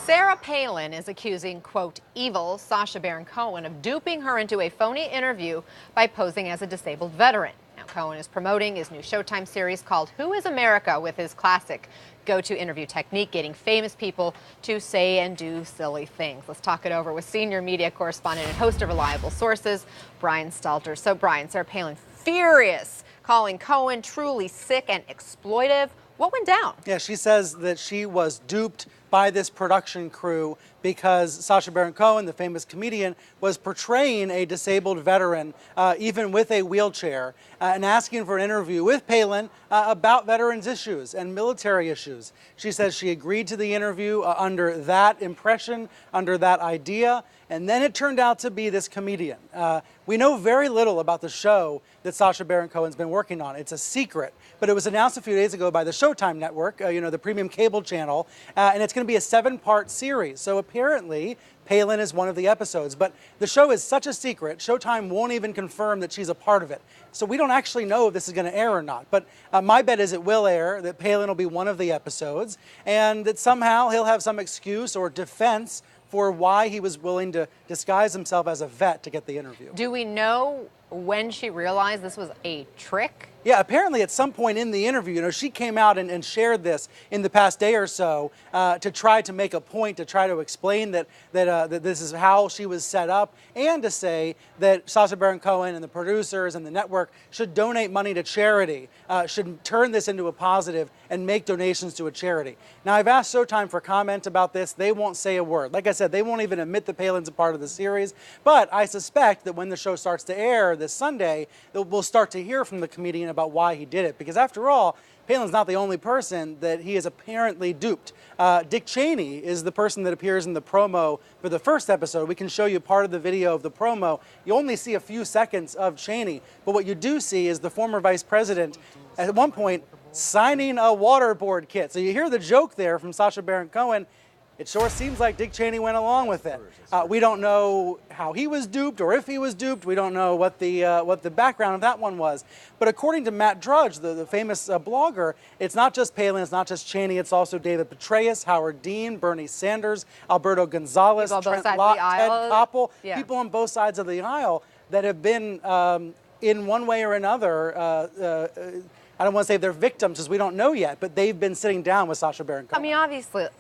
Sarah Palin is accusing, quote, evil Sacha Baron Cohen of duping her into a phony interview by posing as a disabled veteran. Now, Cohen is promoting his new Showtime series called Who is America with his classic go-to interview technique, getting famous people to say and do silly things. Let's talk it over with senior media correspondent and host of Reliable Sources, Brian Stelter. So, Brian, Sarah Palin furious, calling Cohen truly sick and exploitive. What went down? Yeah, she says that she was duped by this production crew because Sacha Baron Cohen, the famous comedian, was portraying a disabled veteran, even with a wheelchair, and asking for an interview with Palin about veterans' issues and military issues. She says she agreed to the interview under that impression, under that idea, and then it turned out to be this comedian. We know very little about the show that Sacha Baron Cohen's been working on. It's a secret, but it was announced a few days ago by the Showtime network, the premium cable channel, and it's going to be a 7-part series. So apparently, Palin is one of the episodes, but the show is such a secret, Showtime won't even confirm that she's a part of it. So we don't actually know if this is going to air or not, but my bet is it will air, that Palin will be one of the episodes, and that somehow he'll have some excuse or defense for why he was willing to disguise himself as a vet to get the interview. Do we know when she realized this was a trick? Yeah, apparently at some point in the interview, she came out and shared this in the past day or so to try to make a point, to try to explain that this is how she was set up, and to say that Sacha Baron Cohen and the producers and the network should donate money to charity, should turn this into a positive and make donations to a charity. Now, I've asked Showtime for comment about this. They won't say a word. Like I said, they won't even admit that Palin's a part of the series, but I suspect that when the show starts to air this Sunday, we'll start to hear from the comedian about why he did it. Because after all, Palin's not the only person that he is apparently duped. Dick Cheney is the person that appears in the promo for the first episode. We can show you part of the video of the promo. You only see a few seconds of Cheney, but what you do see is the former vice president at one point signing a waterboard kit. So you hear the joke there from Sacha Baron Cohen. It sure seems like Dick Cheney went along with it. We don't know how he was duped or if he was duped. We don't know what the background of that one was. But according to Matt Drudge, the famous blogger, it's not just Palin, it's not just Cheney, it's also David Petraeus, Howard Dean, Bernie Sanders, Alberto Gonzales, Trent Lott, Ted Koppel, people on both sides of the aisle that have been, in one way or another, I don't want to say they're victims because we don't know yet, but they've been sitting down with Sacha Baron Cohen. I mean,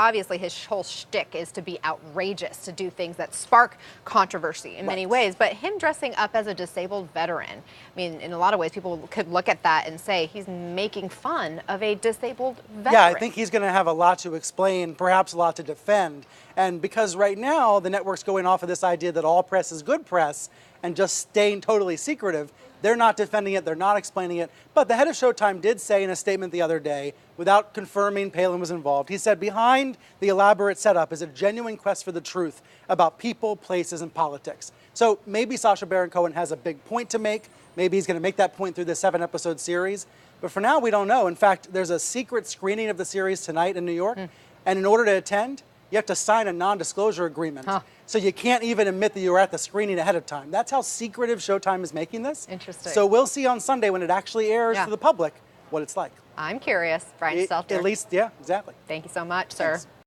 obviously his whole shtick is to be outrageous, to do things that spark controversy in many ways, but him dressing up as a disabled veteran, I mean, in a lot of ways, people could look at that and say he's making fun of a disabled veteran. Yeah, I think he's going to have a lot to explain, perhaps a lot to defend, and because right now the network's going off of this idea that all press is good press and just staying totally secretive. They're not defending it, they're not explaining it, but the head of Showtime did say in a statement the other day, without confirming Palin was involved, he said behind the elaborate setup is a genuine quest for the truth about people, places, and politics. So maybe Sacha Baron Cohen has a big point to make, maybe he's going to make that point through this 7-episode series, but for now we don't know. In fact, there's a secret screening of the series tonight in New York, and in order to attend, you have to sign a non-disclosure agreement. So you can't even admit that you were at the screening ahead of time. That's how secretive Showtime is making this. Interesting. So we'll see on Sunday when it actually airs to the public what it's like. I'm curious. Brian Stelter. At least, yeah, exactly. Thank you so much, sir. Thanks.